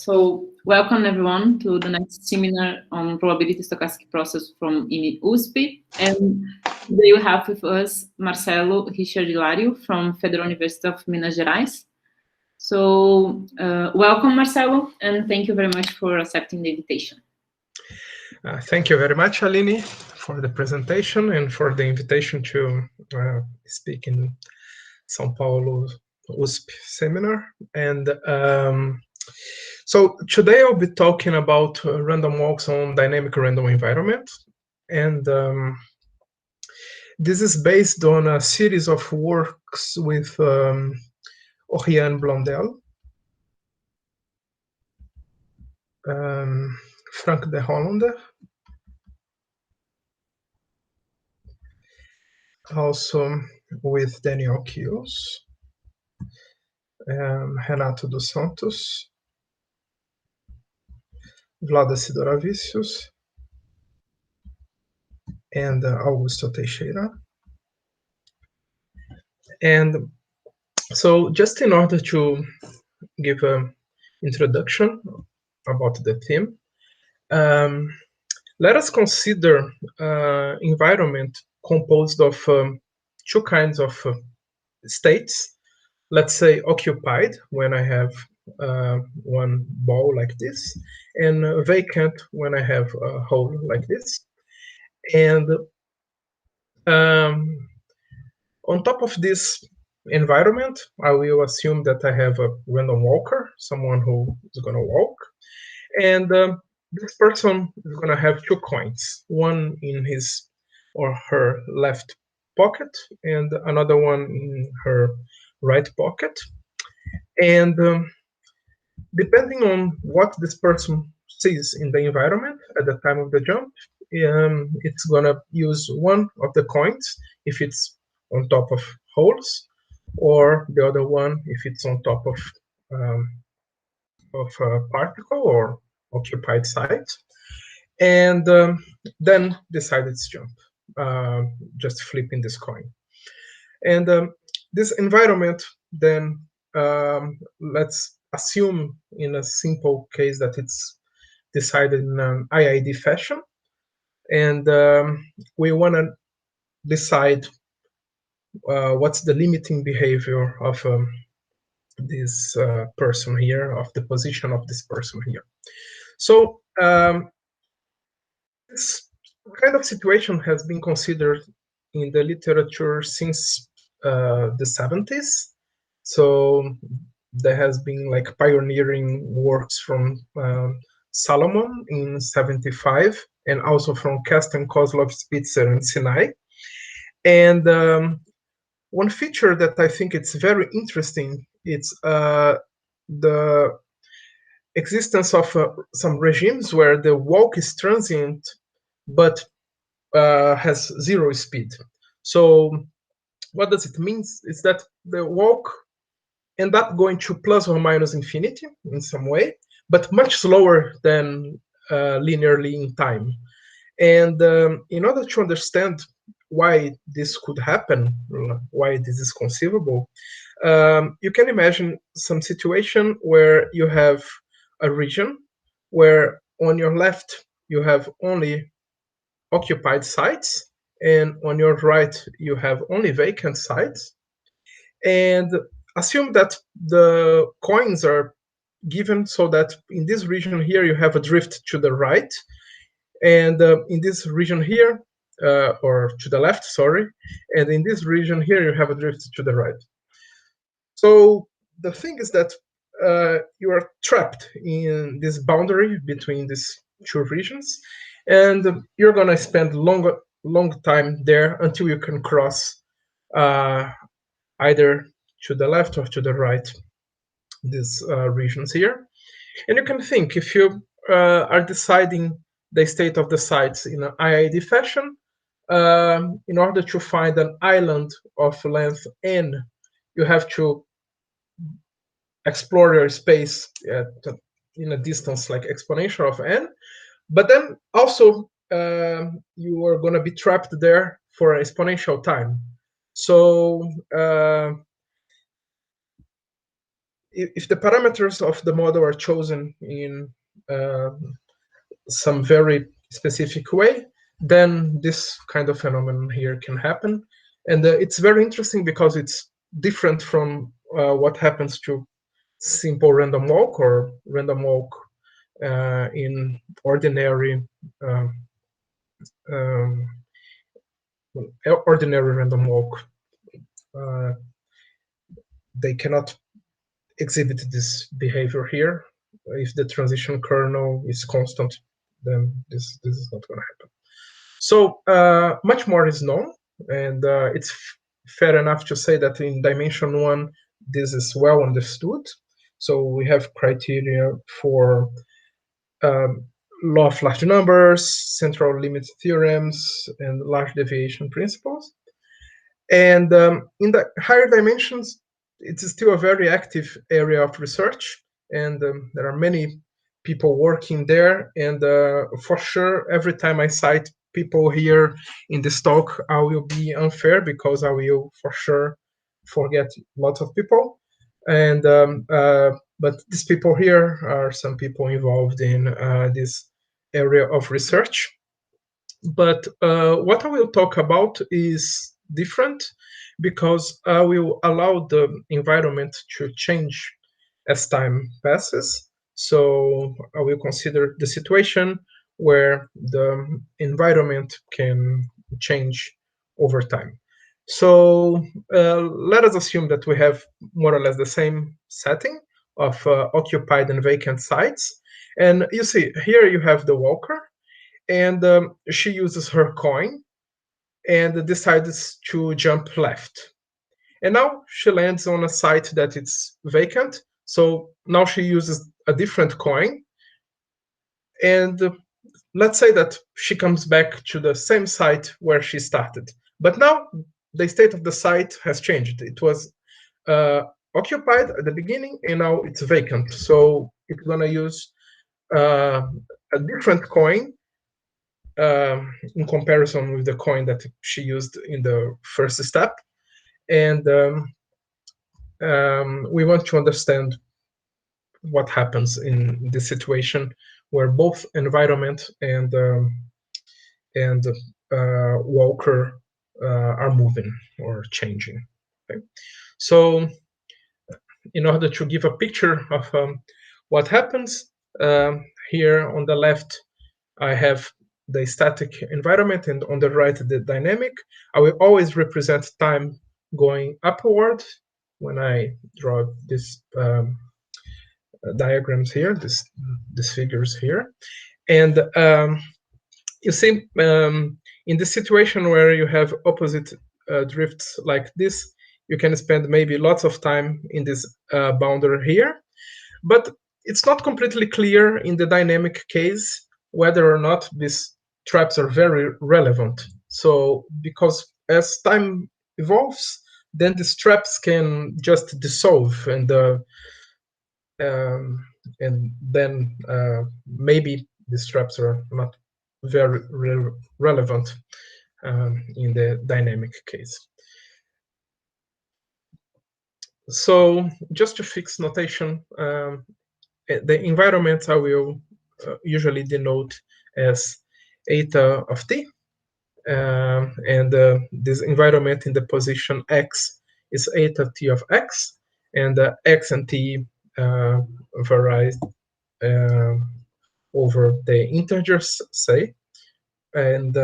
So welcome everyone to the next seminar on probability stochastic process from USP. And today we have with us Marcelo Hilario from Federal University of Minas Gerais. So welcome Marcelo, and thank you very much for accepting the invitation. Thank you very much, Aline, for the presentation and for the invitation to speak in São Paulo USP seminar. And so today I'll be talking about random walks on dynamic random environment. And this is based on a series of works with Oriane Blondel, Frank de Hollander, also with Daniel Kious, Renato dos Santos, Vladas Sidoravicius, and Augusto Teixeira. And so just in order to give an introduction about the theme, let us consider environment composed of two kinds of states. Let's say occupied, when I have one ball like this, and vacant when I have a hole like this. And on top of this environment, I will assume that I have a random walker, someone who is going to walk. And this person is going to have two coins, one in his or her left pocket and another one in her right pocket. And depending on what this person sees in the environment at the time of the jump, it's going to use one of the coins if it's on top of holes, or the other one if it's on top of a particle or occupied site, and then decide its jump, just flipping this coin. And this environment, then let's assume in a simple case that it's decided in an IID fashion, and we want to decide what's the limiting behavior of this person here, of the position of this person here. So this kind of situation has been considered in the literature since the 70s. So there has been like pioneering works from Salomon in 75, and also from Kasten, Kozlov, Spitzer, and Sinai. And one feature that I think it's very interesting, it's the existence of some regimes where the walk is transient, but has zero speed. So what does it mean? It's that the walk end up going to plus or minus infinity in some way, but much slower than linearly in time. And in order to understand why this could happen, why this is conceivable, you can imagine some situation where you have a region where on your left you have only occupied sites, and on your right you have only vacant sites. And assume that the coins are given so that in this region here you have a drift to the right, and in this region here, or to the left, sorry, and in this region here you have a drift to the right. So the thing is that you are trapped in this boundary between these two regions, and you're going to spend long time there until you can cross either to the left or to the right these regions here. And you can think, if you are deciding the state of the sites in an IID fashion, in order to find an island of length n, you have to explore your space in a distance like exponential of n, but then also you are going to be trapped there for exponential time. So if the parameters of the model are chosen in some very specific way, then this kind of phenomenon here can happen. And it's very interesting because it's different from what happens to simple random walk or random walk in ordinary ordinary random walk. They cannot exhibit this behavior here. If the transition kernel is constant, then this is not going to happen. So much more is known, and it's fair enough to say that in dimension 1, this is well understood. So we have criteria for law of large numbers, central limit theorems, and large deviation principles. And in the higher dimensions, it is still a very active area of research, and there are many people working there. And for sure, every time I cite people here in this talk, I will be unfair because I will for sure forget lots of people. And but these people here are some people involved in this area of research. But what I will talk about is different because I will allow the environment to change as time passes. So I will consider the situation where the environment can change over time. So let us assume that we have more or less the same setting of occupied and vacant sites. And you see, here you have the walker, and she uses her coin and decides to jump left. And now she lands on a site that it's vacant. So now she uses a different coin. And let's say that she comes back to the same site where she started. But now the state of the site has changed. It was occupied at the beginning, and now it's vacant. So it's going to use a different coin in comparison with the coin that she used in the first step. And we want to understand what happens in this situation where both environment and walker are moving or changing. Okay? So in order to give a picture of what happens, here on the left, I have the static environment, and on the right, the dynamic. I will always represent time going upward when I draw these diagrams here, these figures here. And you see, in the situation where you have opposite drifts like this, you can spend maybe lots of time in this boundary here. But it's not completely clear in the dynamic case whether or not these traps are very relevant. So because as time evolves, then these traps can just dissolve, and then maybe these traps are not very relevant in the dynamic case. So just to fix notation, the environment I will usually denote as eta of t, and this environment in the position x is eta t of x, and x and t vary over the integers, say, and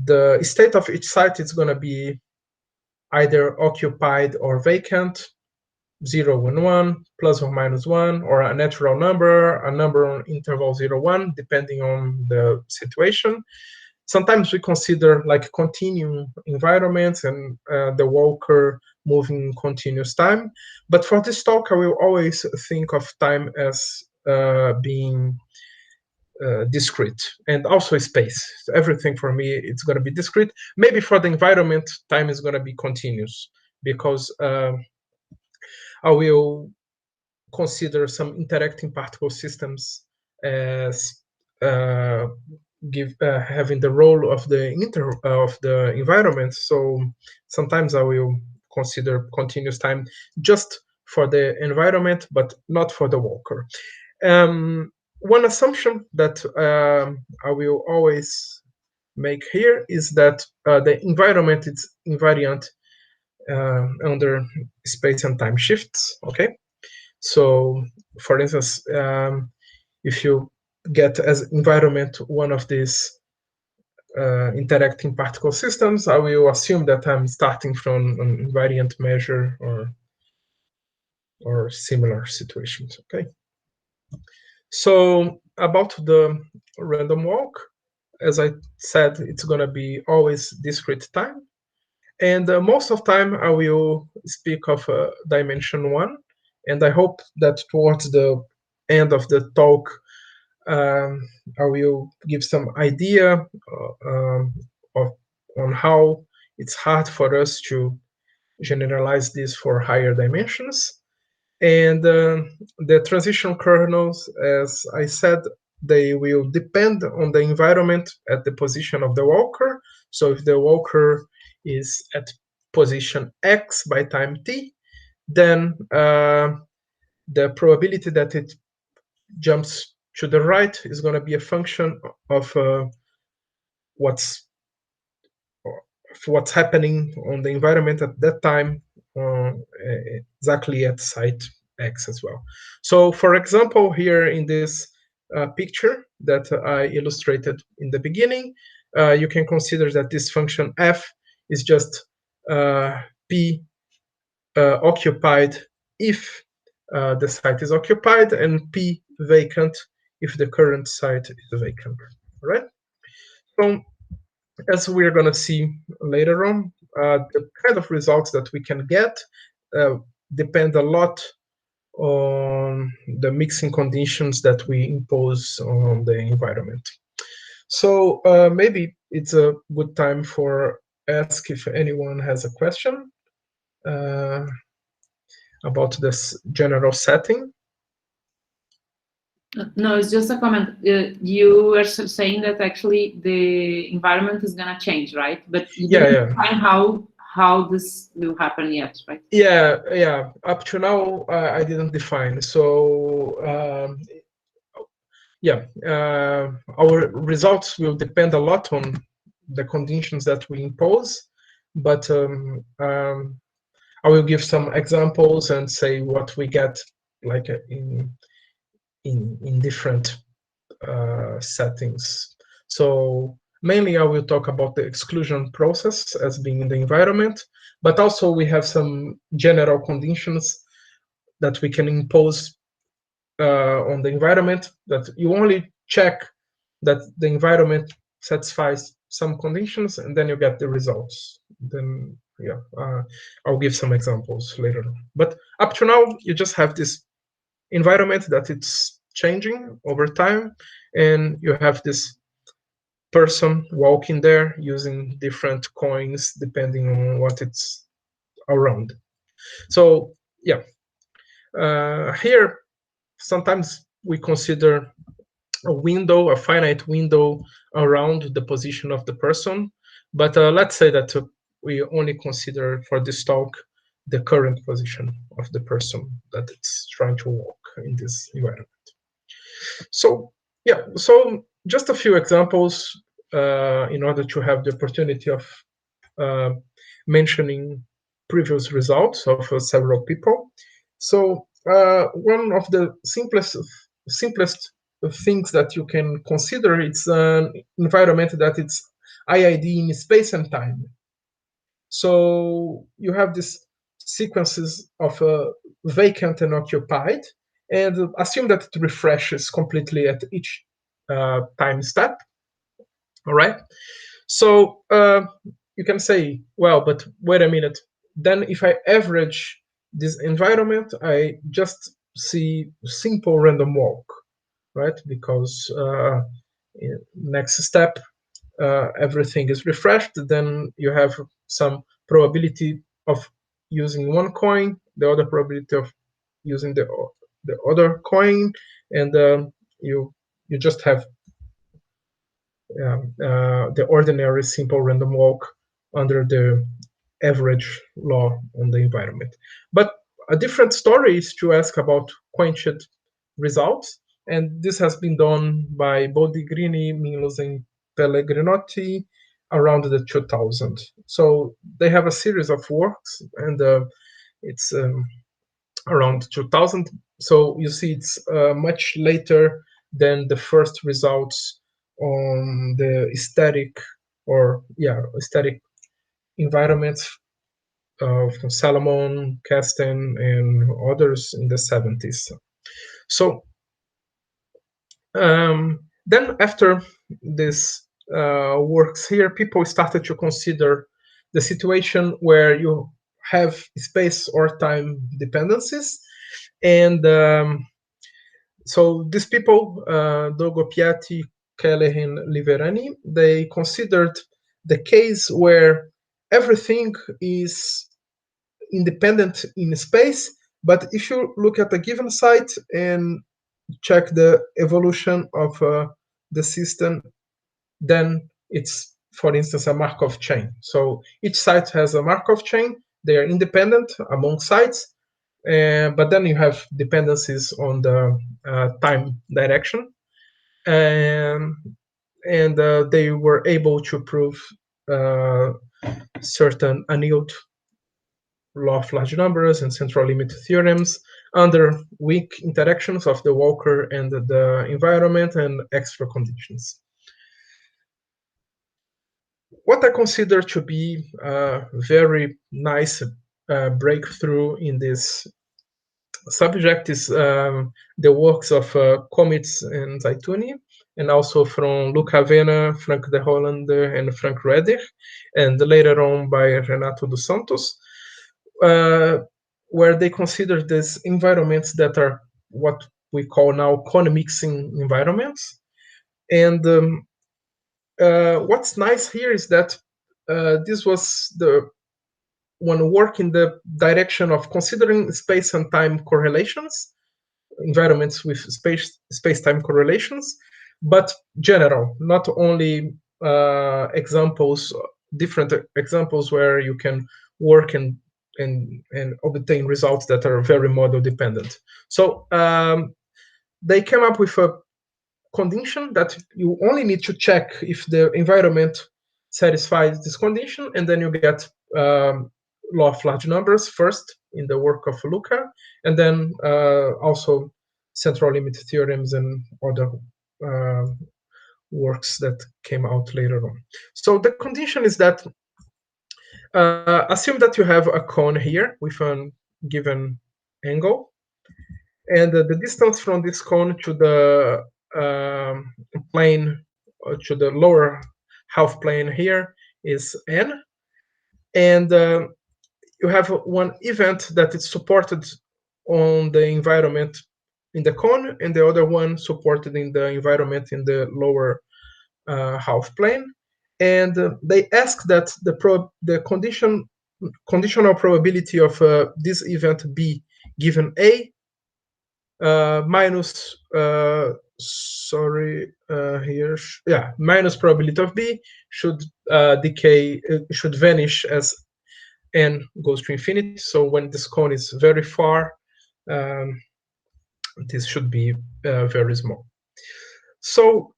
the state of each site is going to be either occupied or vacant, 0 and 1, plus or minus 1, or a natural number, a number on interval 0, 1, depending on the situation. Sometimes we consider like continuum environments and the walker moving continuous time. But for this talk, I will always think of time as being discrete, and also space. So everything for me, it's going to be discrete. Maybe for the environment, time is going to be continuous, because I will consider some interacting particle systems as having the role of the environment. So sometimes I will consider continuous time just for the environment, but not for the walker. One assumption that I will always make here is that the environment is invariant under space and time shifts. Okay, so for instance, if you get as environment one of these interacting particle systems, I will assume that I'm starting from an invariant measure or similar situations. Okay. So about the random walk, as I said, it's going to be always discrete time. And most of time I will speak of dimension 1. And I hope that towards the end of the talk, I will give some idea on how it's hard for us to generalize this for higher dimensions. And the transition kernels, as I said, they will depend on the environment at the position of the walker. So if the walker is at position x by time t, then the probability that it jumps to the right is going to be a function of what's happening on the environment at that time, exactly at site X as well. So for example, here in this picture that I illustrated in the beginning, you can consider that this function f is just p occupied if the site is occupied, and p vacant if the current site is vacant, right? So as we're going to see later on, the kind of results that we can get depend a lot on the mixing conditions that we impose on the environment. So maybe it's a good time for ask if anyone has a question about this general setting. No, it's just a comment. You were saying that actually the environment is going to change, right? But you didn't define how this will happen yet, right? Yeah. Up to now, I didn't define. So our results will depend a lot on the conditions that we impose, but I will give some examples and say what we get like in different settings. So mainly I will talk about the exclusion process as being in the environment, but also we have some general conditions that we can impose on the environment, that you only check that the environment satisfies some conditions, and then you get the results. Then I'll give some examples later on. But up to now, you just have this environment that it's changing over time, and you have this person walking there using different coins depending on what it's around. So here sometimes we consider a finite window around the position of the person, but let's say that we only consider for this talk the current position of the person that it's trying to walk in this environment. So just a few examples in order to have the opportunity of mentioning previous results of several people. So one of the simplest things that you can consider, it's an environment that it's IID in space and time. So you have these sequences of vacant and occupied, and assume that it refreshes completely at each time step. All right. So you can say, well, but wait a minute. Then if I average this environment, I just see simple random walk, right? Because next step, everything is refreshed. Then you have some probability of using one coin, the other probability of using the other coin, and you just have the ordinary simple random walk under the average law on the environment. But A different story is to ask about quenched results, and this has been done by Bodigrini, Milos, and Pellegrinotti around the 2000. So they have a series of works, and it's around 2000. So you see it's much later than the first results on the static environments from Salomon, Kasten, and others in the 70s. So then after this works here, people started to consider the situation where you have space or time dependencies. And so these people, Dogo Piatti, Keller, and Liverani, they considered the case where everything is independent in space, but if you look at a given site and check the evolution of the system, then it's, for instance, a Markov chain. So each site has a Markov chain. They are independent among sites, but then you have dependencies on the time direction. And they were able to prove certain annealed law of large numbers and central limit theorems under weak interactions of the Walker and the environment and extra conditions. What I consider to be a very nice breakthrough in this subject is the works of Comets and Zaituni, and also from Luca Avena, Frank de Hollander, and Frank Redder, and later on by Renato dos Santos, where they consider these environments that are what we call now cone mixing environments. And what's nice here is that this was the one work in the direction of considering space and time correlations, environments with space-time correlations, but general, not only examples, different examples where you can work and obtain results that are very model dependent. So they came up with a condition that you only need to check if the environment satisfies this condition, and then you get law of large numbers first in the work of Luca, and then also central limit theorems and other works that came out later on. So the condition is that assume that you have a cone here with a given angle, and the distance from this cone to the plane, to the lower half plane here is n, and you have one event that is supported on the environment in the cone, and the other one supported in the environment in the lower half plane. And they ask that the conditional probability of this event B given A minus minus probability of B should should vanish as n goes to infinity. So when this cone is very far, this should be very small. So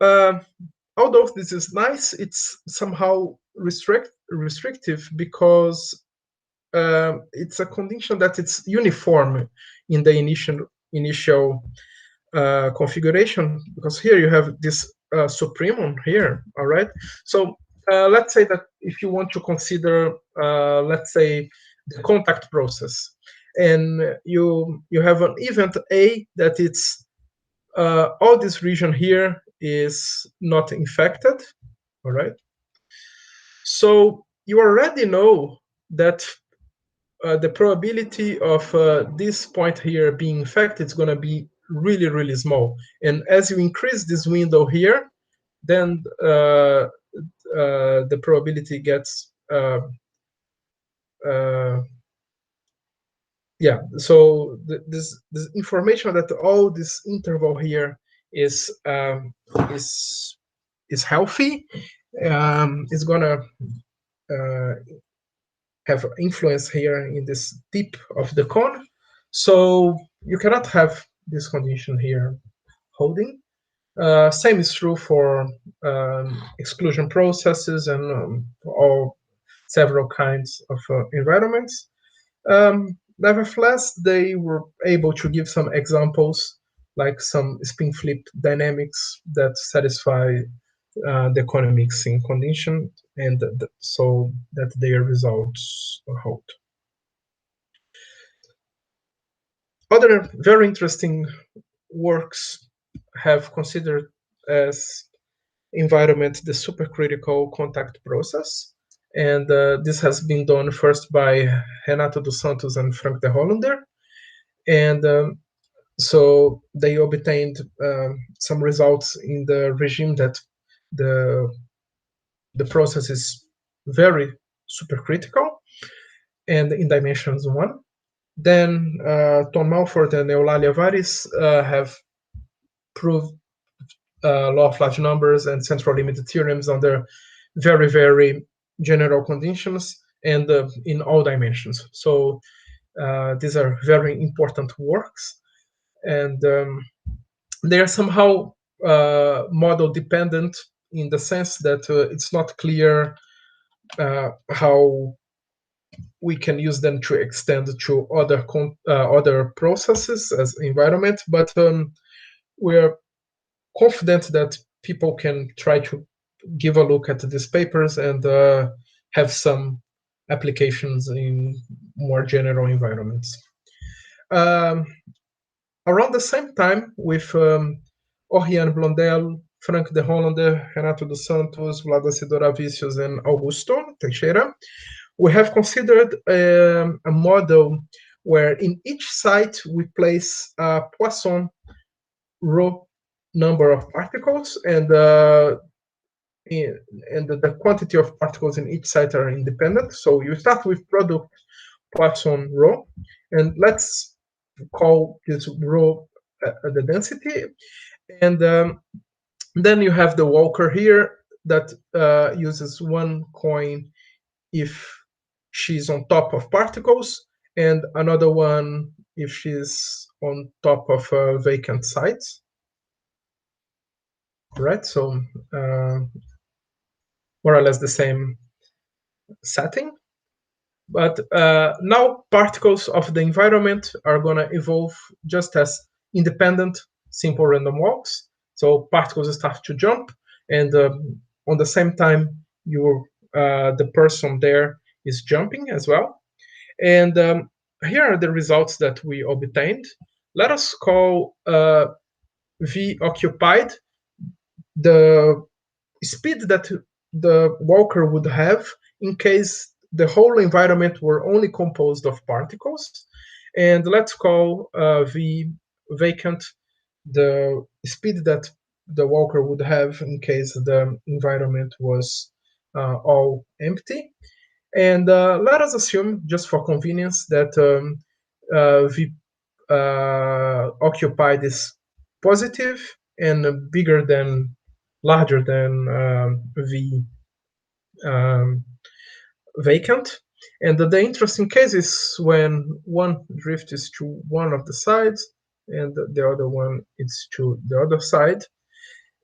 although this is nice, it's somehow restrictive because it's a condition that it's uniform in the initial configuration, because here you have this supremum here, all right? So let's say that if you want to consider, let's say, the contact process, and you have an event A that it's all this region here is not infected, all right? So you already know that the probability of this point here being infected is going to be really, really small. And as you increase this window here, then the probability gets so this information that all this interval here is healthy is gonna have influence here in this tip of the cone. So you cannot have this condition here holding. Same is true for exclusion processes and all several kinds of environments. Nevertheless, they were able to give some examples, like some spin flip dynamics that satisfy the Conor mixing condition, and so that their results hold. Other very interesting works have considered as environment the supercritical contact process, and this has been done first by Renato dos Santos and Frank de Hollander, and so they obtained some results in the regime that the process is very supercritical and in dimensions 1. Then Tom Malford and Eulalia Varis have proved law of large numbers and central limit theorems under very, very general conditions and in all dimensions. So these are very important works, and they are somehow model dependent in the sense that it's not clear how we can use them to extend to other processes as environment, but we're confident that people can try to give a look at these papers and have some applications in more general environments. Around the same time, with Oriane Blondel, Frank de Hollander, Renato dos Santos, Vladas Sidoravicius, and Augusto Teixeira, we have considered a model where in each site we place a Poisson row number of particles, and the quantity of particles in each site are independent. So you start with product Poisson row, and let's call this row the density, and then you have the Walker here that uses one coin if she's on top of particles, and another one if she's on top of vacant sites. Right, so more or less the same setting. But now particles of the environment are going to evolve just as independent simple random walks. So particles start to jump, and on the same time, the person there is jumping as well. And here are the results that we obtained. Let us call V occupied the speed that the walker would have in case the whole environment were only composed of particles. And let's call V vacant the speed that the walker would have in case the environment was all empty. And let us assume, just for convenience, that V occupied is positive and larger than V vacant. And the interesting case is when one drift is to one of the sides and the other one is to the other side.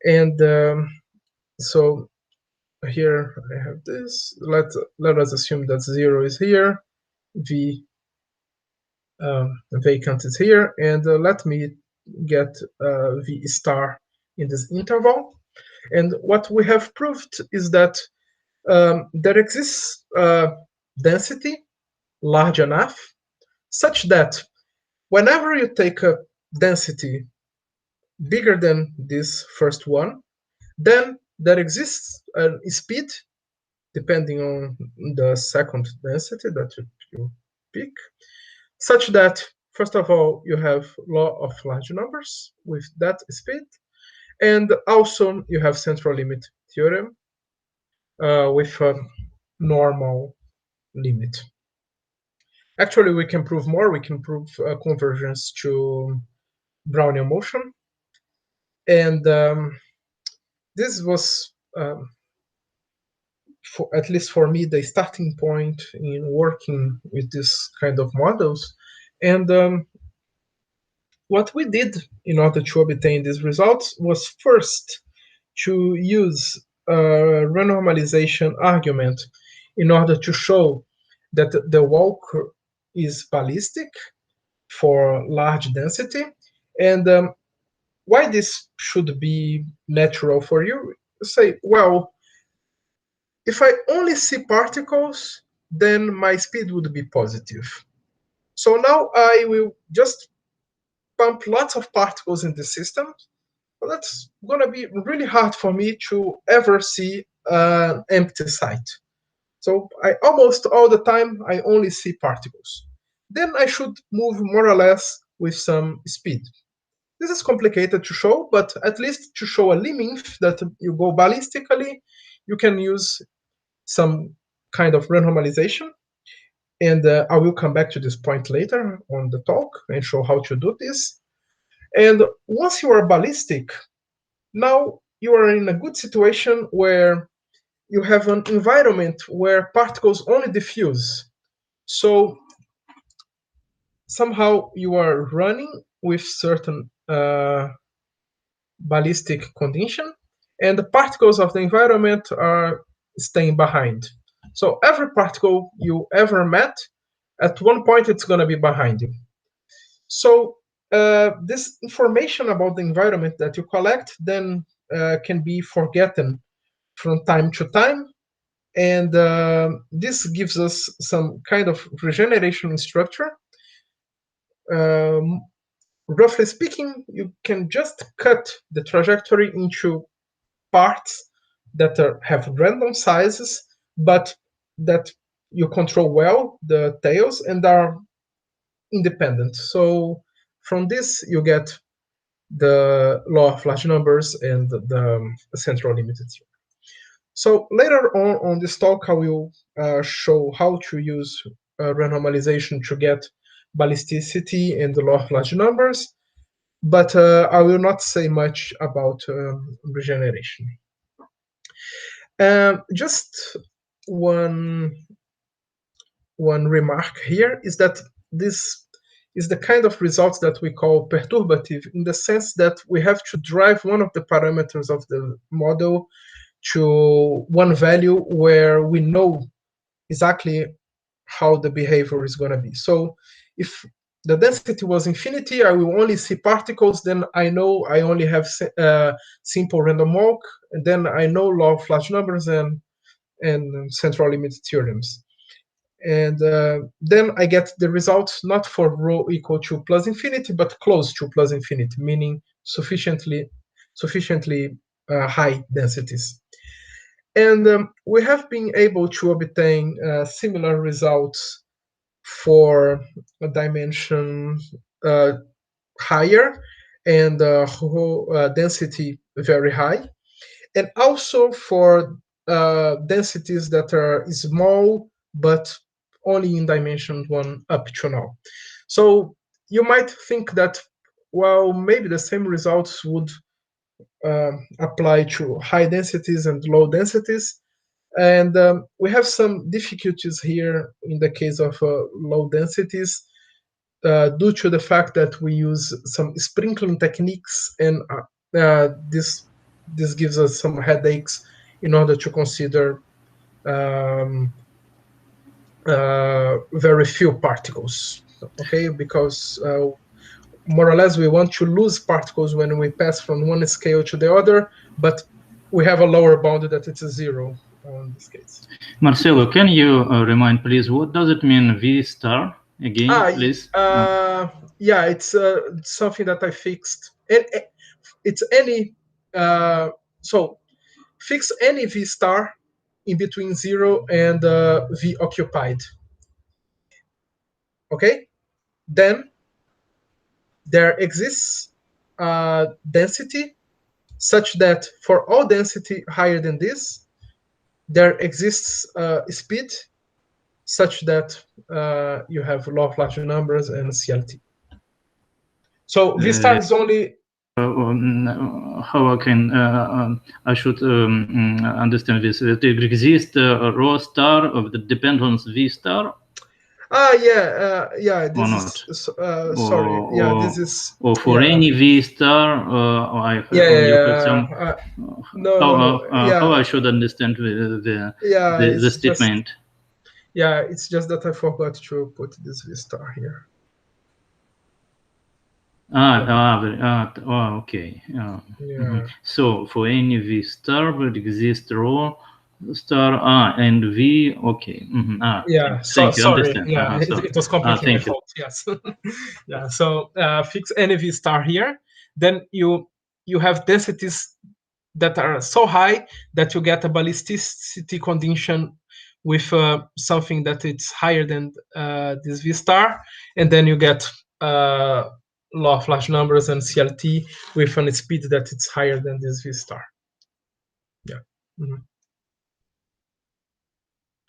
And so here I have this. Let us assume that 0 is here, V vacant is here, and let me get V star in this interval. And what we have proved is that there exists density large enough such that whenever you take a density bigger than this first one, then there exists a speed depending on the second density that you pick, such that first of all you have law of large numbers with that speed, and also you have central limit theorem with a normal limit. Actually, we can prove more. We can prove convergence to Brownian motion, and this was, at least for me, the starting point in working with this kind of models. And what we did in order to obtain these results was first to use a renormalization argument in order to show that the walk is ballistic for large density. And why this should be natural for you? Say, well, if I only see particles, then my speed would be positive. So now I will just pump lots of particles in the system. But that's going to be really hard for me to ever see an empty site. So I almost all the time, I only see particles. Then I should move more or less with some speed. This is complicated to show, but at least to show a limit that you go ballistically, you can use some kind of renormalization. And I will come back to this point later on the talk and show how to do this. And once you are ballistic, now you are in a good situation where you have an environment where particles only diffuse. So somehow you are running with certain ballistic condition, and the particles of the environment are staying behind. So every particle you ever met, at one point it's going to be behind you. So this information about the environment that you collect then can be forgotten from time to time, and this gives us some kind of regeneration structure. Roughly speaking, you can just cut the trajectory into parts that have random sizes, but that you control well the tails and are independent. So from this, you get the law of large numbers and the central limited theorem. So later on this talk, I will show how to use renormalization to get ballisticity and the law of large numbers, but I will not say much about regeneration. Just one remark here is that this is the kind of results that we call perturbative, in the sense that we have to drive one of the parameters of the model to one value where we know exactly how the behavior is going to be. So if the density was infinity, I will only see particles, then I know I only have simple random walk, and then I know law of large numbers and central limit theorems. And then I get the results not for rho equal to plus infinity, but close to plus infinity, meaning sufficiently high densities. And we have been able to obtain similar results for a dimension higher and density very high, and also for densities that are small but only in dimension 1 up to now. So you might think that, well, maybe the same results would apply to high densities and low densities. And we have some difficulties here in the case of low densities due to the fact that we use some sprinkling techniques, and this gives us some headaches in order to consider very few particles, okay? Because more or less we want to lose particles when we pass from one scale to the other, but we have a lower bound that it's a 0 in this case. Marcelo, can you remind, please, what does it mean V star again, please? Yeah, it's something that I fixed. It's any so fix any V star in between 0 and V occupied. Okay, then there exists density such that for all density higher than this, there exists speed such that you have law of large numbers and CLT. So V star is only how I should understand this. There exists a rho star of the dependence V star. Yeah. This is sorry. Yeah, this is. Or for any V star. I on your question. No. How I should understand the statement? It's just that I forgot to put this V star here. Okay. So for any V star will exist rho star and V. Okay. Thank you. Sorry. Understand. It was completely my fault. Yes. So fix any V star here. Then you have densities that are so high that you get a ballisticity condition with something that it's higher than this V star, and then you get law of large numbers and CLT with a speed that it's higher than this V star. Yeah.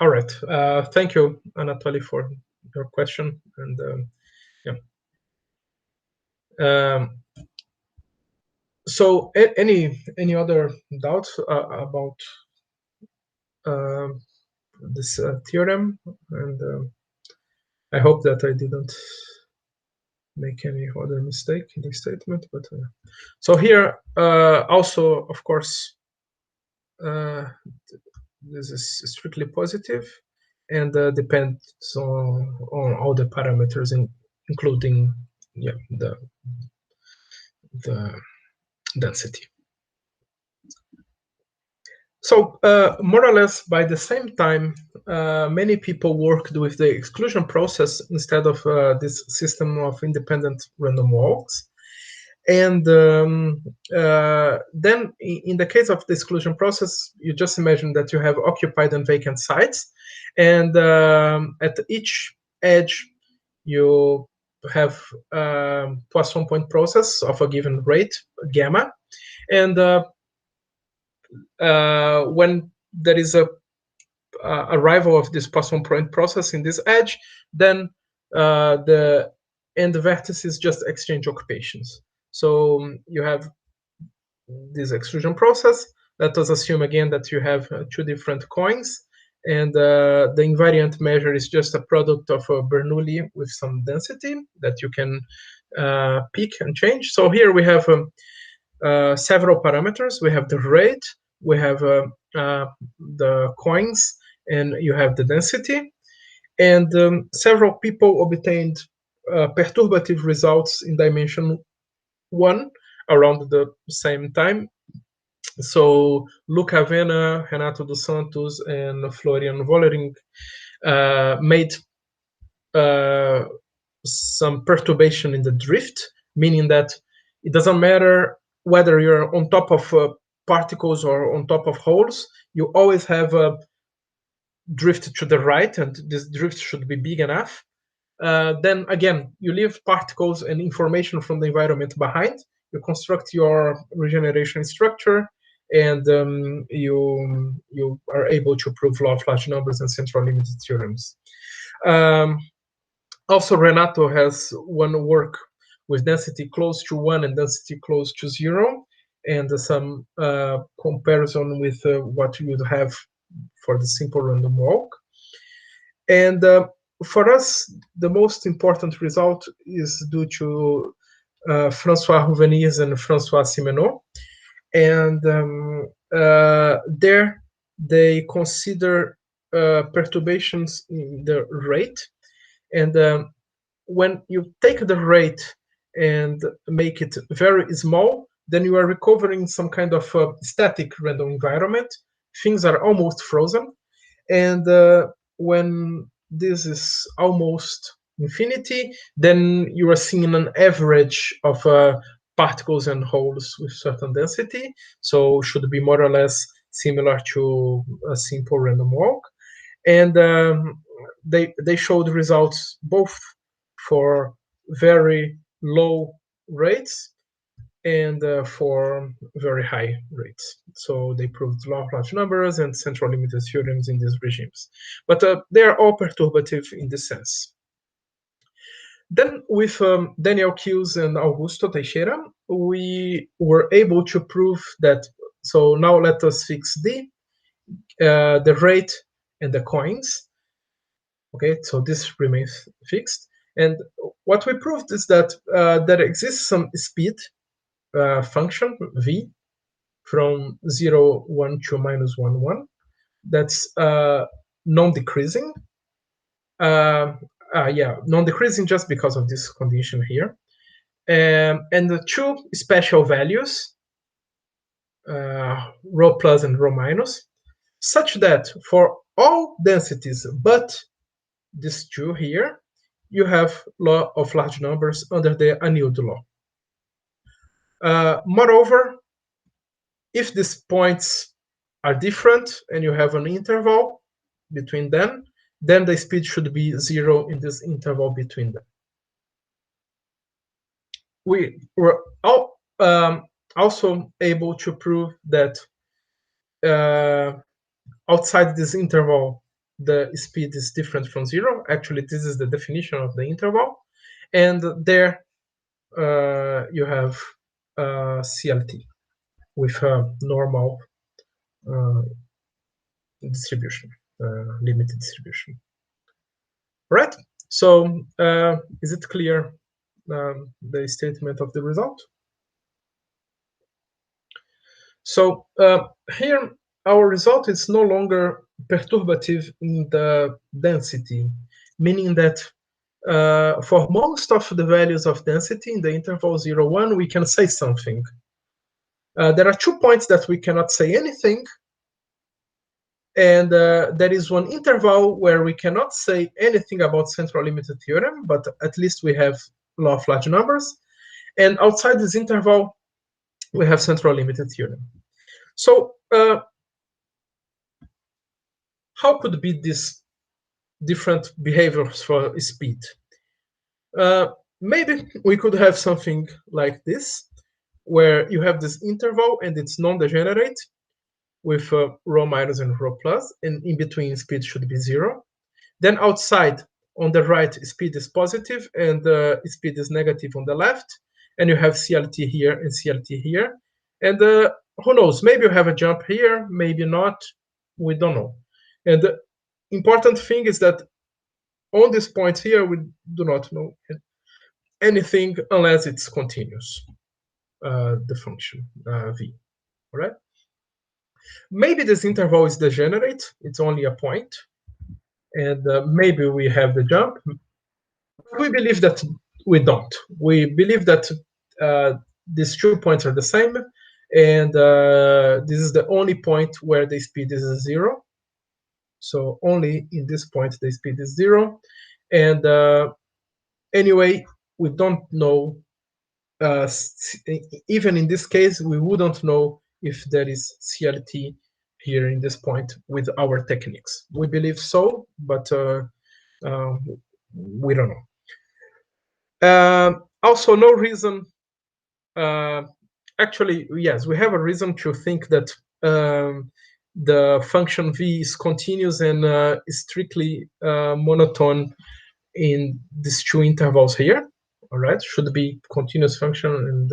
All right. Thank you, Anatoly, for your question. And so any other doubts about this theorem? And I hope that I didn't make any other mistake in the statement. But so here also, of course, this is strictly positive and depends on all the parameters, including the density. So more or less by the same time, many people worked with the exclusion process instead of this system of independent random walks. And then in the case of the exclusion process, you just imagine that you have occupied and vacant sites. And at each edge, you have Poisson point process of a given rate, gamma. And when there is a arrival of this Poisson point process in this edge, then the end vertices just exchange occupations. So you have this exclusion process. Let us assume again that you have two different coins, and the invariant measure is just a product of a Bernoulli with some density that you can pick and change. So here we have several parameters. We have the rate, we have the coins, and you have the density. And several people obtained perturbative results in dimension 1 around the same time. So Luca Avena, Renato dos Santos, and Florian Vollering made some perturbation in the drift, meaning that it doesn't matter whether you're on top of particles or on top of holes, you always have a drift to the right, and this drift should be big enough. Then again, you leave particles and information from the environment behind. You construct your regeneration structure, and you are able to prove law of large numbers and central limit theorems. Also, Renato has one work with density close to 1 and density close to 0, and some comparison with what you would have for the simple random walk. And for us, the most important result is due to François Rouvenis and François Simenon. And there they consider perturbations in the rate. And when you take the rate and make it very small, then you are recovering some kind of static random environment. Things are almost frozen. And when this is almost infinity, then you are seeing an average of particles and holes with certain density. So should be more or less similar to a simple random walk. And they showed results both for very low rates and for very high rates. So they proved law of large numbers and central limit theorems in these regimes. But they are all perturbative in this sense. Then with Daniel Kious and Augusto Teixeira, we were able to prove that, so now let us fix D, the rate and the coins. Okay, so this remains fixed. And what we proved is that there exists some speed function v from 0, 1 to minus 1, 1 that's non-decreasing. Non-decreasing just because of this condition here. And the two special values, rho plus and rho minus, such that for all densities but these two here, you have law of large numbers under the annealed law. Moreover, if these points are different and you have an interval between them, then the speed should be 0 in this interval between them. We were also able to prove that outside this interval, the speed is different from 0. Actually, this is the definition of the interval. And there you have CLT with a normal distribution, limited distribution. Right? So is it clear, the statement of the result? So here our result is no longer perturbative in the density, meaning that for most of the values of density in the interval 0, 1, we can say something. There are 2 points that we cannot say anything, and there is one interval where we cannot say anything about central limited theorem, but at least we have law of large numbers. And outside this interval, we have central limited theorem. So how could be these different behaviors for speed? Maybe we could have something like this, where you have this interval and it's non-degenerate with rho minus and rho plus, and in between speed should be 0. Then outside, on the right, speed is positive and speed is negative on the left, and you have CLT here and CLT here. And who knows, maybe you have a jump here, maybe not, we don't know. And the important thing is that on this point here, we do not know anything unless it's continuous, the function v, all right? Maybe this interval is degenerate, it's only a point, and maybe we have the jump. We believe that we don't. We believe that these 2 points are the same, and this is the only point where the speed is 0. So only in this point the speed is 0. And anyway, we don't know, even in this case, we wouldn't know if there is CLT here in this point with our techniques. We believe so, but we don't know. Also, no reason. Actually, yes, we have a reason to think that the function v is continuous and is strictly monotone in these 2 intervals here. All right, should be continuous function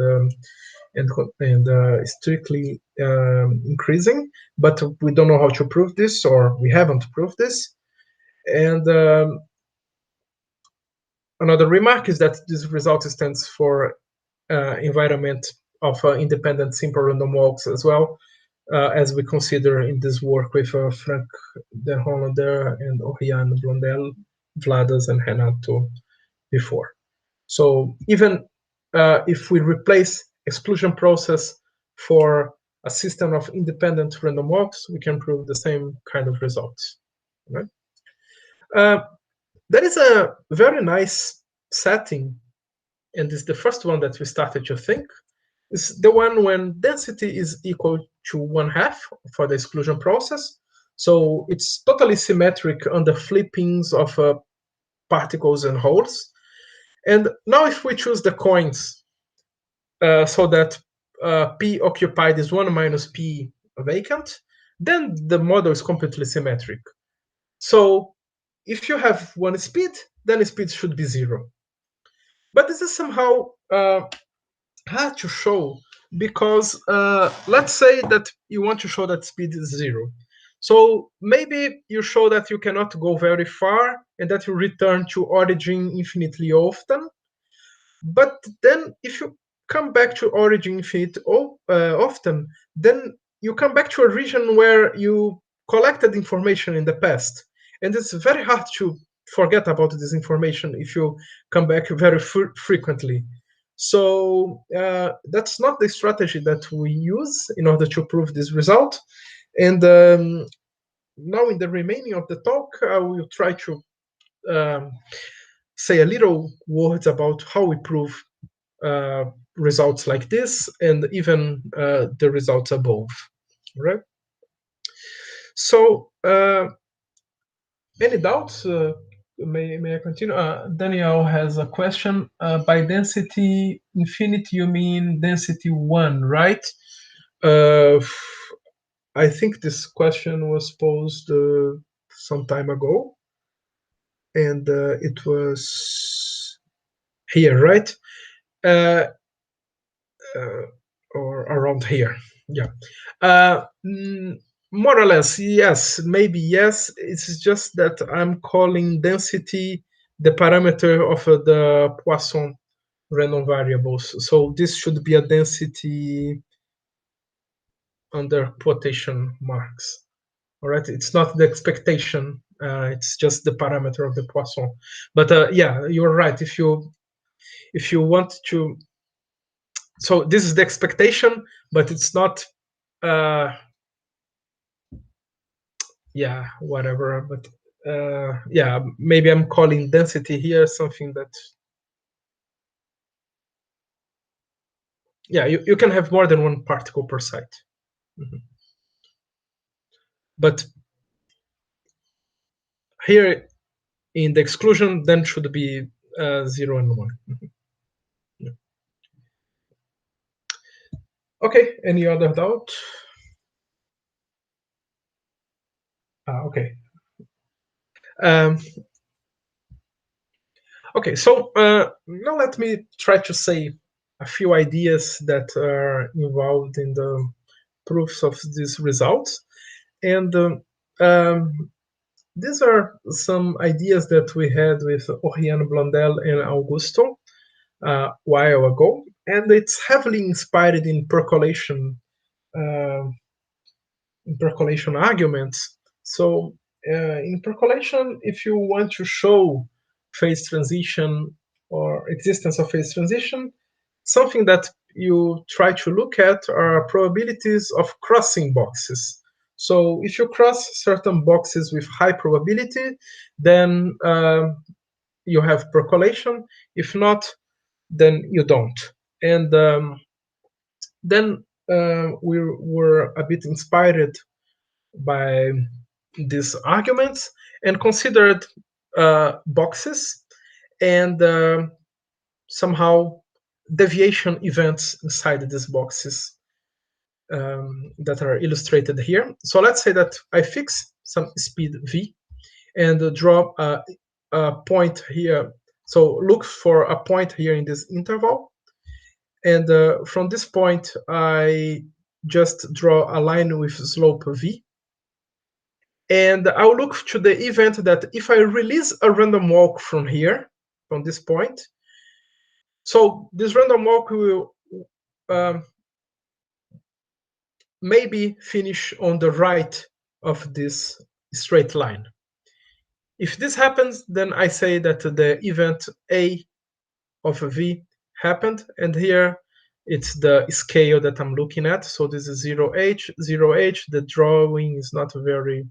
and strictly increasing, but we don't know how to prove this, or we haven't proved this. And another remark is that this result stands for environment of independent simple random walks as well, as we consider in this work with Frank de Hollander and Oriane Blondel, Vladas and Renato before. So even if we replace exclusion process for a system of independent random walks, we can prove the same kind of results. Right? There is a very nice setting, and this is the first one that we started to think, is the one when density is equal to 1/2 for the exclusion process. So it's totally symmetric on the flippings of particles and holes. And now if we choose the coins so that P occupied is 1 minus P vacant, then the model is completely symmetric. So if you have one speed, then the speed should be 0. But this is somehow hard to show, because let's say that you want to show that speed is 0. So maybe you show that you cannot go very far and that you return to origin infinitely often. But then if you come back to origin often, then you come back to a region where you collected information in the past. And it's very hard to forget about this information if you come back very frequently. So that's not the strategy that we use in order to prove this result. And now in the remaining of the talk, I will try to say a little words about how we prove results like this and even the results above, right? So any doubts? May I continue? Daniel has a question. By density infinity, you mean density 1, right? I think this question was posed some time ago, and it was here, right? Or around here, yeah. More or less, yes, maybe yes. It's just that I'm calling density the parameter of the Poisson random variables. So this should be a density under quotation marks. All right, it's not the expectation. It's just the parameter of the Poisson. But yeah, you're right. If you want to, so this is the expectation, but it's not. Yeah, whatever. But yeah, maybe I'm calling density here something that. Yeah, you can have more than one particle per site. But here in the exclusion, then should be 0 and 1. Yeah. Okay, any other doubt? Okay. Okay, so now let me try to say a few ideas that are involved in the proofs of these results. And these are some ideas that we had with Oriane Blondel and Augusto a while ago, and it's heavily inspired in percolation arguments. So in percolation, if you want to show phase transition or existence of phase transition, something that you try to look at are probabilities of crossing boxes. So if you cross certain boxes with high probability, then you have percolation. If not, then you don't. And then we were a bit inspired by these arguments and considered boxes and somehow deviation events inside these boxes that are illustrated here. So let's say that I fix some speed v and draw a point here. So look for a point here in this interval. And from this point, I just draw a line with slope v. And I'll look to the event that if I release a random walk from here, from this point, so this random walk will maybe finish on the right of this straight line. If this happens, then I say that the event A of V happened, and here it's the scale that I'm looking at. So this is 0h, 0h. The drawing is not very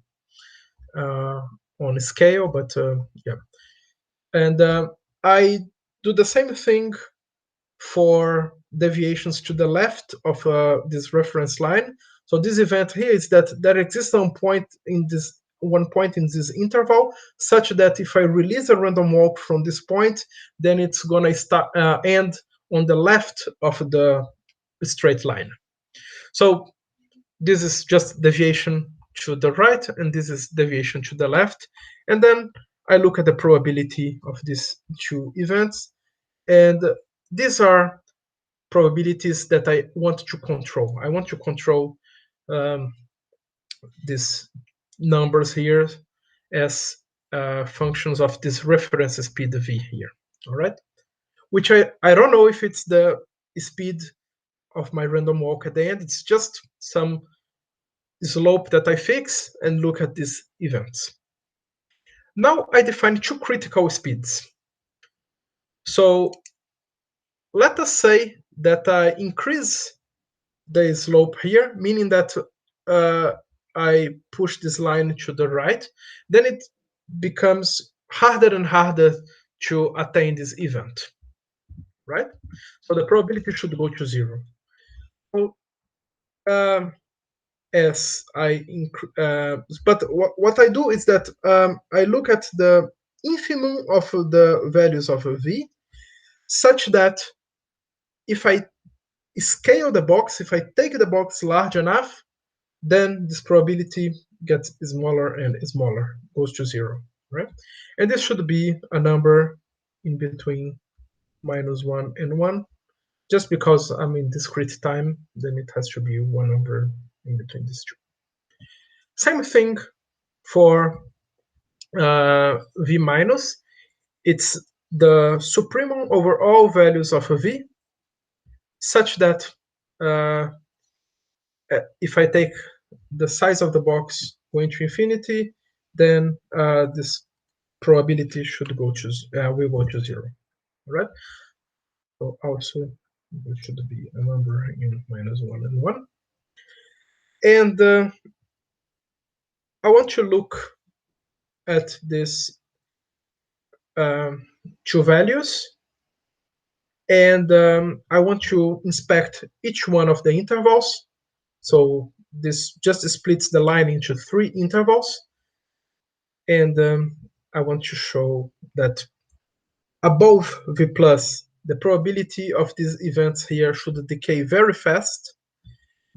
on scale, but yeah. And I do the same thing for deviations to the left of this reference line. So this event here is that there exists one point in this interval, such that if I release a random walk from this point, then it's gonna end on the left of the straight line. So this is just deviation to the right, and this is deviation to the left. And then I look at the probability of these two events, and these are probabilities that I want to control. I want to control these numbers here as functions of this reference speed v here, all right? Which I don't know if it's the speed of my random walk at the end. It's just some slope that I fix and look at these events. Now I define two critical speeds. So let us say that I increase the slope here, meaning that I push this line to the right, then it becomes harder and harder to attain this event, right? So the probability should go to 0. So as but what I do is that I look at the infimum of the values of v, such that if I scale the box, if I take the box large enough, then this probability gets smaller and smaller, goes to 0, right? And this should be a number in between -1 and 1. Just because I'm in discrete time, then it has to be one number in between these two. Same thing for v minus. It's the supremum over all values of a v, such that if I take the size of the box going to infinity, then this probability should go to will go to 0, right? So also it should be a number in -1 and 1. And I want to look at these two values, and I want to inspect each one of the intervals. So this just splits the line into 3 intervals, and I want to show that above v plus, the probability of these events here should decay very fast.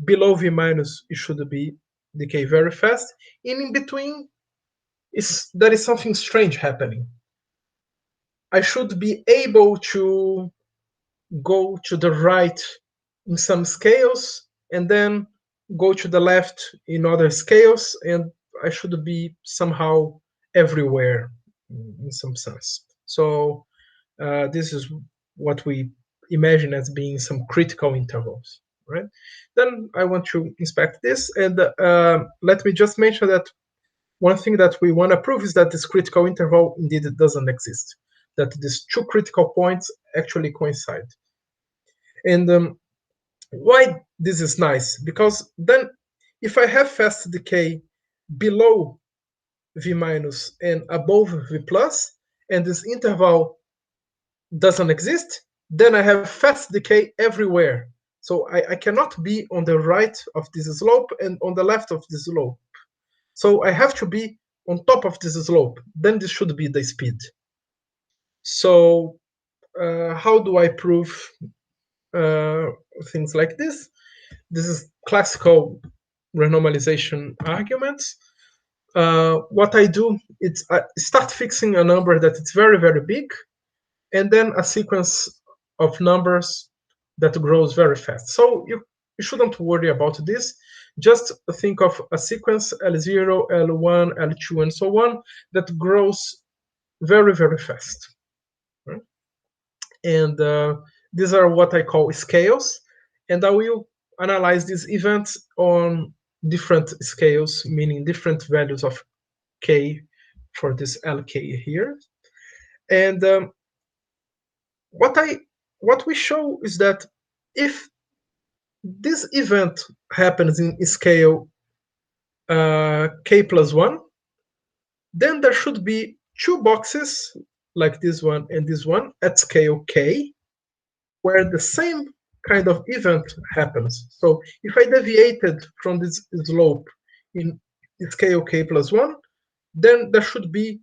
Below v minus, it should be decay very fast. And in between, there is something strange happening. I should be able to go to the right in some scales and then go to the left in other scales, and I should be somehow everywhere in some sense. So this is what we imagine as being some critical intervals, right? Then I want to inspect this, and let me just mention that one thing that we want to prove is that this critical interval indeed doesn't exist, that these two critical points actually coincide. And why this is nice? Because then if I have fast decay below v minus and above v plus, and this interval doesn't exist, then I have fast decay everywhere. So I cannot be on the right of this slope and on the left of this slope. So I have to be on top of this slope. Then this should be the speed. So how do I prove things like this? This is classical renormalization arguments. What I do is I start fixing a number that it's very, very big, and then a sequence of numbers that grows very fast. So you shouldn't worry about this. Just think of a sequence L0, L1, L2, and so on that grows very, very fast. Right? And these are what I call scales. And I will analyze these events on different scales, meaning different values of k for this Lk here. And what we show is that if this event happens in scale k plus 1, then there should be 2 boxes like this one and this one at scale k, where the same kind of event happens. So if I deviated from this slope in scale k plus 1, then there should be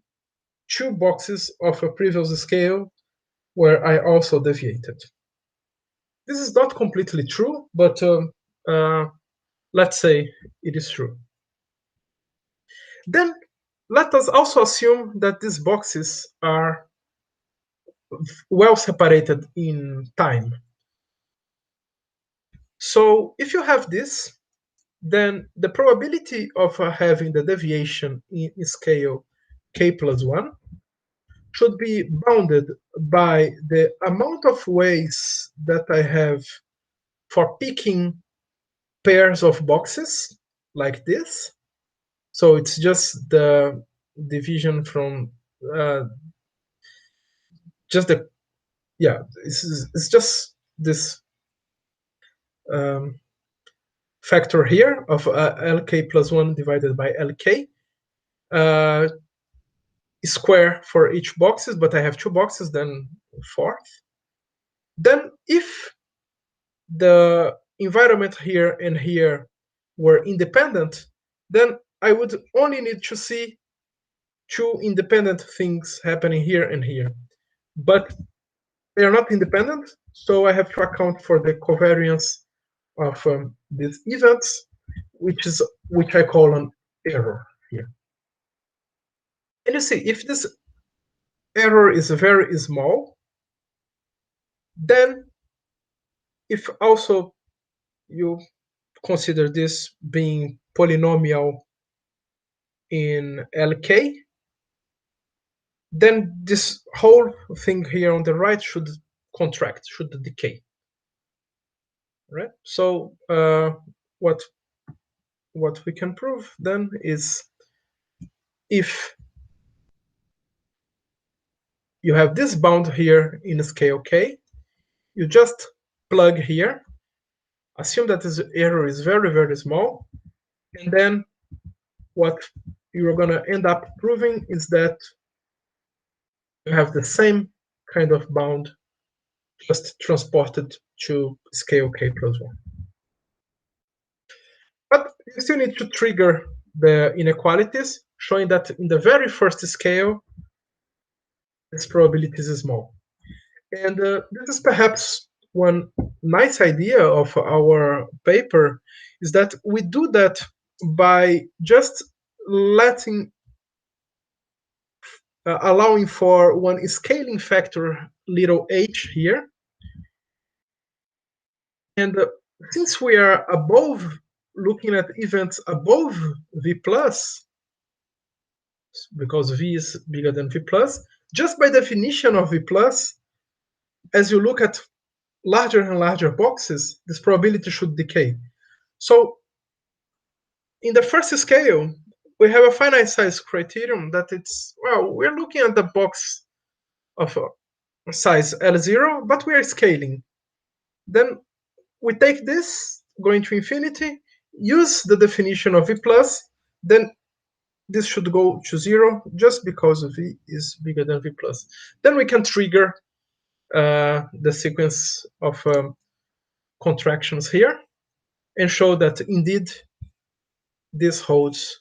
2 boxes of a previous scale where I also deviated. This is not completely true, but let's say it is true. Then let us also assume that these boxes are well separated in time. So if you have this, then the probability of having the deviation in scale LK+1 should be bounded by the amount of ways that I have for picking pairs of boxes like this. So it's just the division from just the, yeah, it's just this factor here of LK+1 divided by LK square for each boxes, but I have 2 boxes, then fourth. Then if the environment here and here were independent, then I would only need to see 2 independent things happening here and here. But they are not independent, so I have to account for the covariance of these events, which I call an error here. And you see, if this error is very small, then if also you consider this being polynomial in LK, then this whole thing here on the right should contract, should decay. Right? So what we can prove then is if you have this bound here in scale k, you just plug here, assume that this error is very, very small, and then what you're going to end up proving is that you have the same kind of bound just transported to scale k+1. But you still need to trigger the inequalities, showing that in the very first scale, this probability is small. And this is perhaps one nice idea of our paper, is that we do that by just allowing for one scaling factor, little h here. And since we are looking at events above v+, because v is bigger than v+, just by definition of v+, as you look at larger and larger boxes, this probability should decay. So in the first scale, we have a finite size criterion that it's, well, we're looking at the box of size L0, but we are scaling. Then we take this, going to infinity, use the definition of v+, then this should go to 0 just because v is bigger than v+. Then we can trigger the sequence of contractions here and show that indeed this holds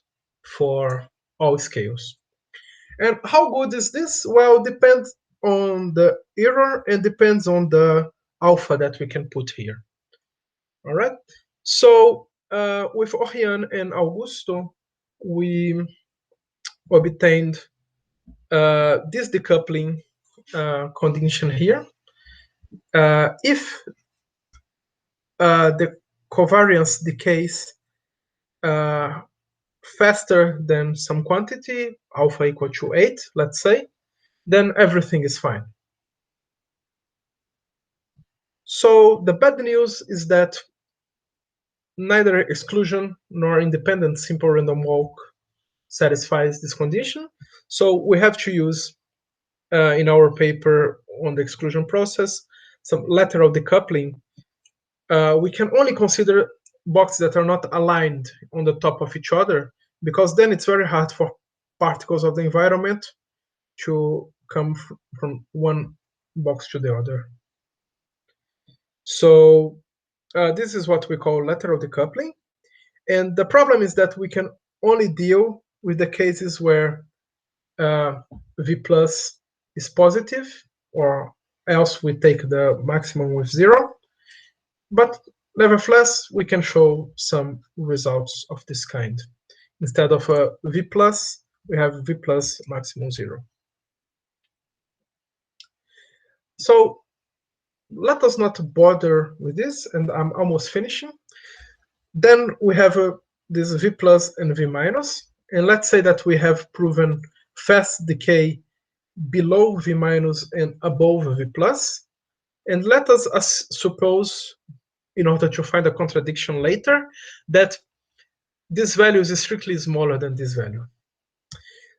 for all scales. And how good is this? Well, it depends on the error and depends on the alpha that we can put here. All right. So with Oriane and Augusto, we obtained this decoupling condition here. If the covariance decays faster than some quantity, alpha equal to 8, let's say, then everything is fine. So the bad news is that neither exclusion nor independent simple random walk satisfies this condition. So we have to use, in our paper on the exclusion process, some lateral decoupling. We can only consider boxes that are not aligned on the top of each other, because then it's very hard for particles of the environment to come from one box to the other. So this is what we call lateral decoupling. And the problem is that we can only deal with the cases where v+ is positive, or else we take the maximum with 0. But nevertheless, we can show some results of this kind. Instead of v+, we have v+ maximum 0. So let us not bother with this, and I'm almost finishing. Then we have this v+ and v-, and let's say that we have proven fast decay below V minus and above V plus. And let us suppose, in order to find a contradiction later, that this value is strictly smaller than this value.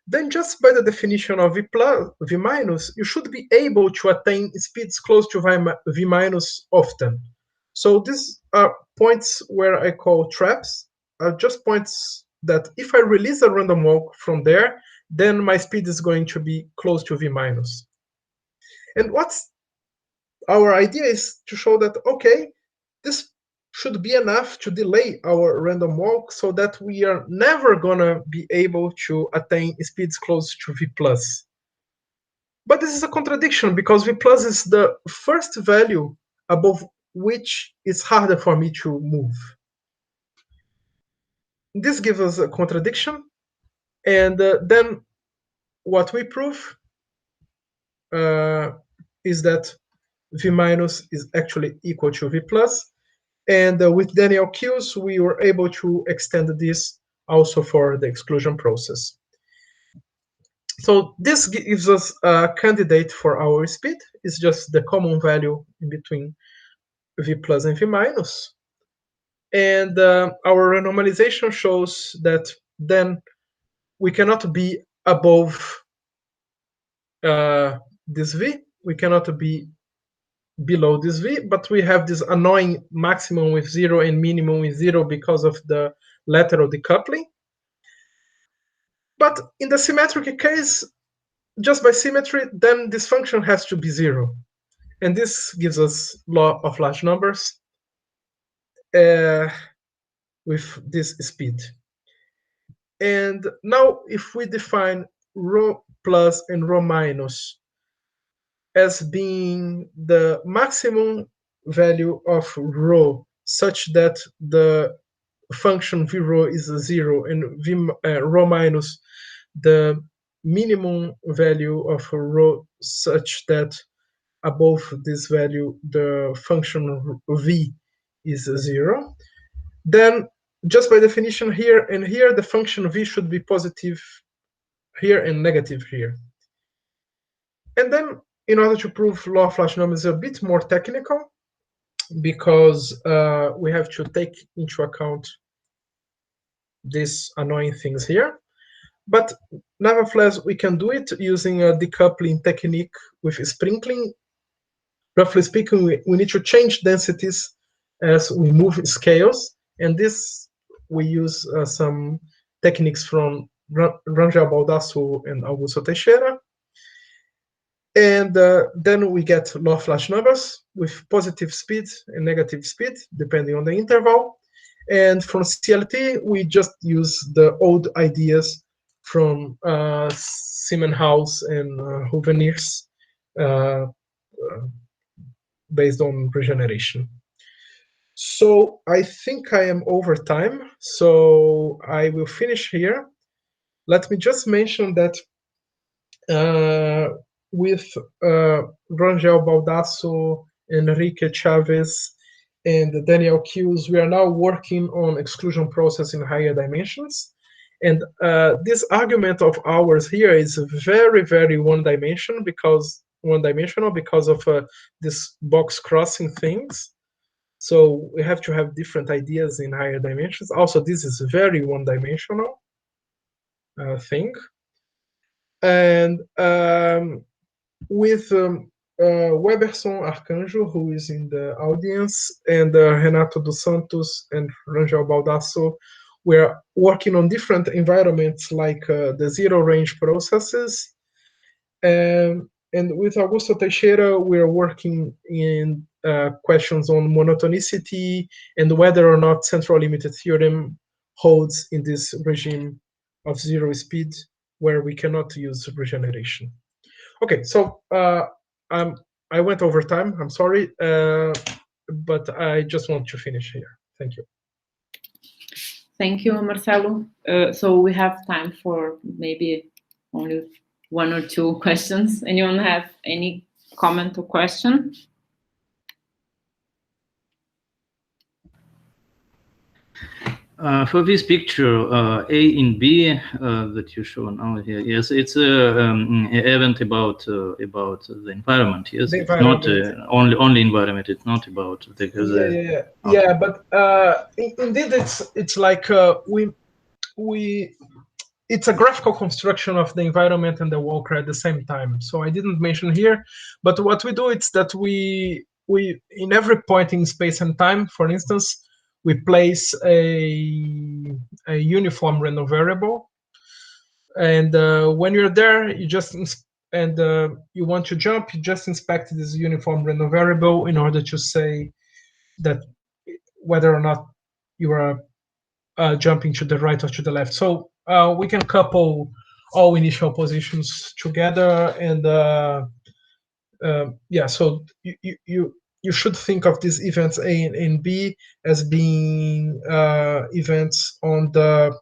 Then just by the definition of V plus, V minus, you should be able to attain speeds close to V minus often. So these are points where I call traps, are just points that if I release a random walk from there, then my speed is going to be close to V minus. And what's our idea is to show that, okay, this should be enough to delay our random walk so that we are never gonna be able to attain speeds close to V plus. But this is a contradiction because V plus is the first value above which it's harder for me to move. This gives us a contradiction, and then what we prove is that V minus is actually equal to V plus. And with Daniel Kious, we were able to extend this also for the exclusion process. So this gives us a candidate for our speed. It's just the common value in between V plus and V minus. And our renormalization shows that then we cannot be above this V. We cannot be below this V, but we have this annoying maximum with 0 and minimum with 0 because of the lateral decoupling. But in the symmetric case, just by symmetry, then this function has to be 0. And this gives us law of large numbers with this speed. And now if we define rho plus and rho minus as being the maximum value of rho such that the function v rho is 0 and rho minus the minimum value of rho such that above this value the function v is 0, then just by definition here and here the function v should be positive here and negative here. And then in order to prove law of large numbers is a bit more technical because we have to take into account these annoying things here. But nevertheless, we can do it using a decoupling technique with sprinkling. Roughly speaking, we need to change densities as we move scales. And this, we use some techniques from Rangel Baldasso and Augusto Teixeira. And then we get law of large numbers with positive speed and negative speed, depending on the interval. And from CLT, we just use the old ideas from Simenhaus and Huveniers based on regeneration. So I think I am over time, so I will finish here. Let me just mention that with Rangel Baldasso, Enrique Chavez, and Daniel Kious, we are now working on exclusion process in higher dimensions. And this argument of ours here is very, very one-dimensional because of this box crossing things. So we have to have different ideas in higher dimensions. Also, this is a very one-dimensional thing. And with Weberson Arcanjo, who is in the audience, and Renato dos Santos and Rangel Baldasso, we are working on different environments like the zero-range processes. And with Augusto Teixeira, we are working in questions on monotonicity and whether or not central limited theorem holds in this regime of zero speed where we cannot use regeneration. Okay, so I went over time, I'm sorry, but I just want to finish here. Thank you. Thank you, Marcelo. So we have time for maybe only 1 or 2 questions. Anyone have any comment or question? For this picture, A and B that you show now here, yes, it's an event about the environment. Yes, The it's not only environment. It's not about the yeah. But indeed, it's like it's a graphical construction of the environment and the walker at the same time. So I didn't mention here, but what we do is that we in every point in space and time, for instance, we place a uniform random variable, and when you're there, you just you want to jump, you just inspect this uniform random variable in order to say that whether or not you are jumping to the right or to the left. So we can couple all initial positions together, and yeah. So you should think of these events A and B as being events on the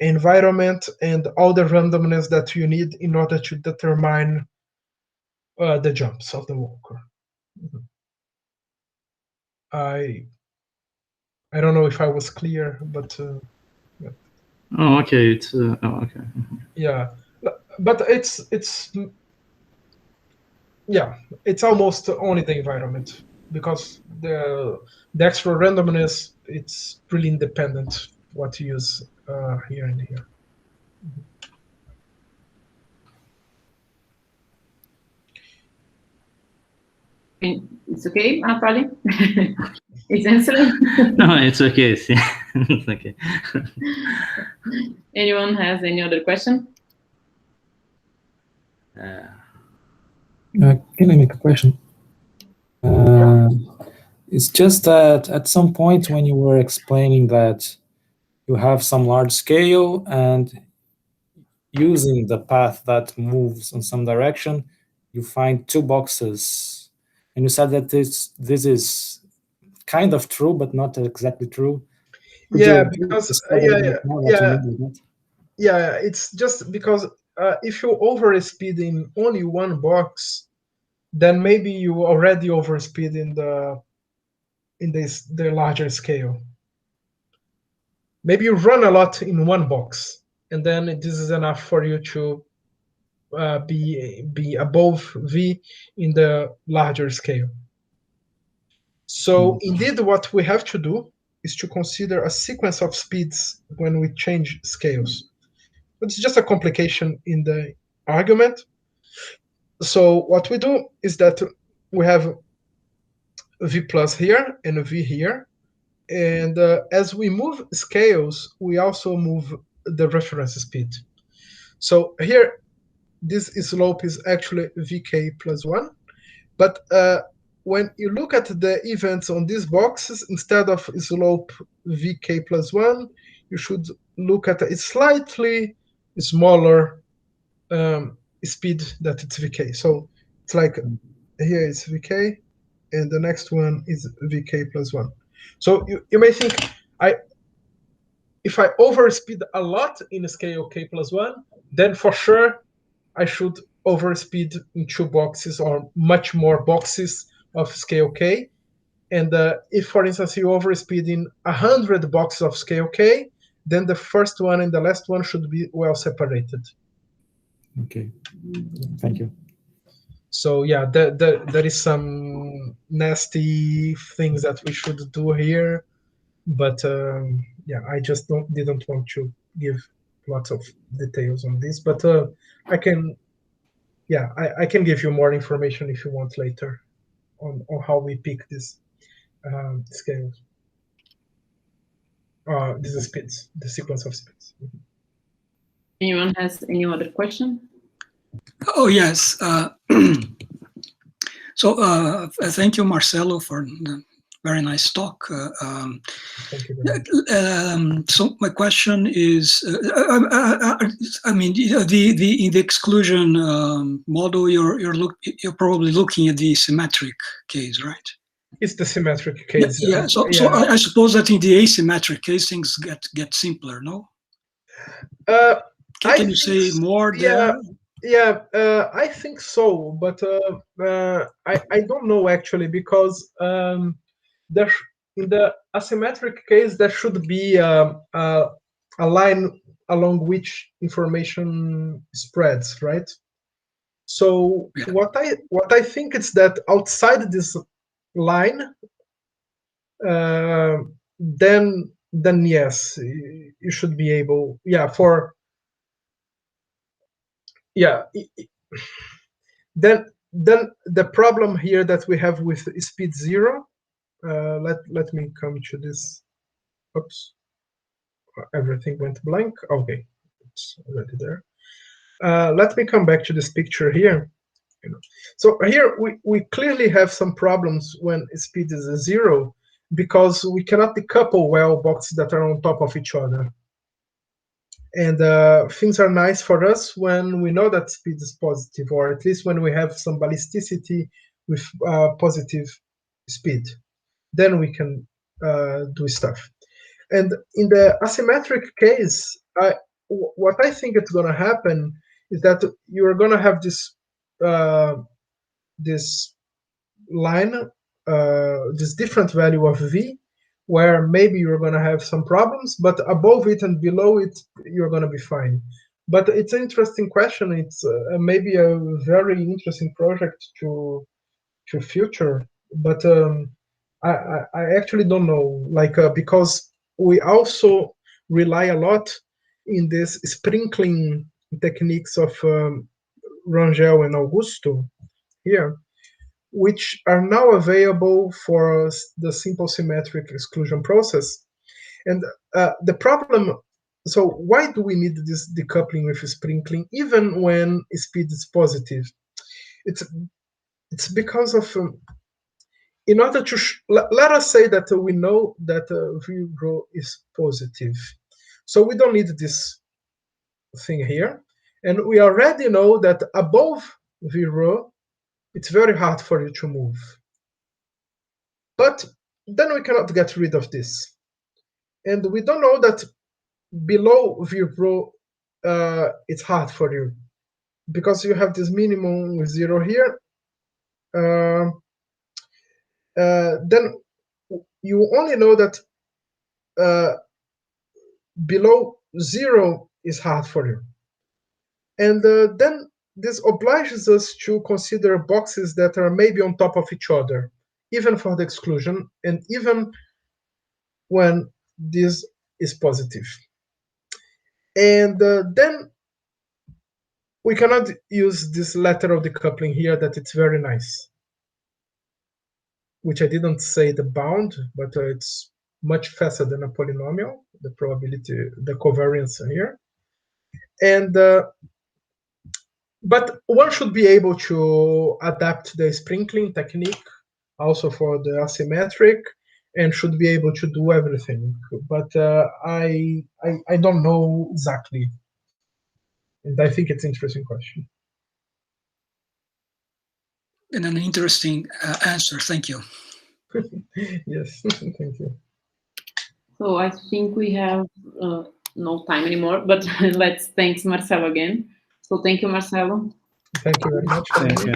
environment and all the randomness that you need in order to determine the jumps of the walker. I don't know if I was clear, but yeah. Oh, okay. It's okay. Yeah, but it's yeah, it's almost only the environment, because the extra randomness, it's really independent what you use here and here. It's okay, Anatoly? It's answering? No, it's okay. It's okay. Anyone has any other question? Can I make a question? It's just that at some point when you were explaining that you have some large scale and using the path that moves in some direction, you find two boxes. And you said that this is kind of true, but not exactly true. Yeah, because yeah, it's just because if you overspeed in only one box, then maybe you already overspeed in the larger scale. Maybe you run a lot in one box, and then this is enough for you to be above V in the larger scale. So indeed, what we have to do is to consider a sequence of speeds when we change scales. It's just a complication in the argument. So what we do is that we have V plus here and a V here. And as we move scales, we also move the reference speed. So here, this slope is actually Vk plus 1. But when you look at the events on these boxes, instead of slope Vk plus 1, you should look at a slightly smaller speed that it's Vk. So it's like here is Vk, and the next one is Vk plus 1. So you may think, if I overspeed a lot in scale k plus 1, then for sure I should overspeed in two boxes or much more boxes of scale k. And if, for instance, you overspeed in 100 boxes of scale k, then the first one and the last one should be well separated. Okay, thank you. So yeah, there is some nasty things that we should do here, but yeah, I just didn't want to give lots of details on this. But I can, yeah, I can give you more information if you want later on how we pick this scales. This is speeds, the sequence of speeds. Anyone has any other question? Oh, yes. So thank you, Marcelo, for the very nice talk. Thank you very much. So my question is, I mean, in the exclusion model, you're probably looking at the symmetric case, right? It's the symmetric case. Yeah. So I suppose that in the asymmetric case, things get simpler, no? Can you say more there? Yeah, I think so, but I don't know actually, because in the asymmetric case, there should be a line along which information spreads, right? So Yeah. what I think is that outside this line, then yes, you should be able, then the problem here that we have with speed 0, let me come to this. Oops, everything went blank. Okay, it's already there. Let me come back to this picture here. So here we clearly have some problems when speed is 0, because we cannot decouple well boxes that are on top of each other. And things are nice for us when we know that speed is positive, or at least when we have some ballisticity with positive speed. Then we can do stuff. And in the asymmetric case, what I think is going to happen is that you're going to have this this line, this different value of v, where maybe you're going to have some problems, but above it and below it, you're going to be fine. But it's an interesting question. It's maybe a very interesting project to future. But I actually don't know, because we also rely a lot in this sprinkling techniques of Rangel and Augusto here, which are now available for the simple symmetric exclusion process. And the problem, so why do we need this decoupling with sprinkling even when speed is positive? It's because of, in order to, let us say that we know that v rho is positive. So we don't need this thing here. And we already know that above v rho, it's very hard for you to move. But then we cannot get rid of this. And we don't know that below v rho, it's hard for you, because you have this minimum with 0 here. Then you only know that below 0 is hard for you. And then this obliges us to consider boxes that are maybe on top of each other, even for the exclusion, and even when this is positive. And then we cannot use this lateral decoupling here, that it's very nice, which I didn't say the bound, but it's much faster than a polynomial, the probability, the covariance here. And but one should be able to adapt the sprinkling technique also for the asymmetric, and should be able to do everything. But I don't know exactly, and I think it's an interesting question. And an interesting answer. Thank you. Yes, thank you. So I think we have no time anymore, but let's thank Marcelo again. So thank you, Marcelo. Thank you very much. Thank you.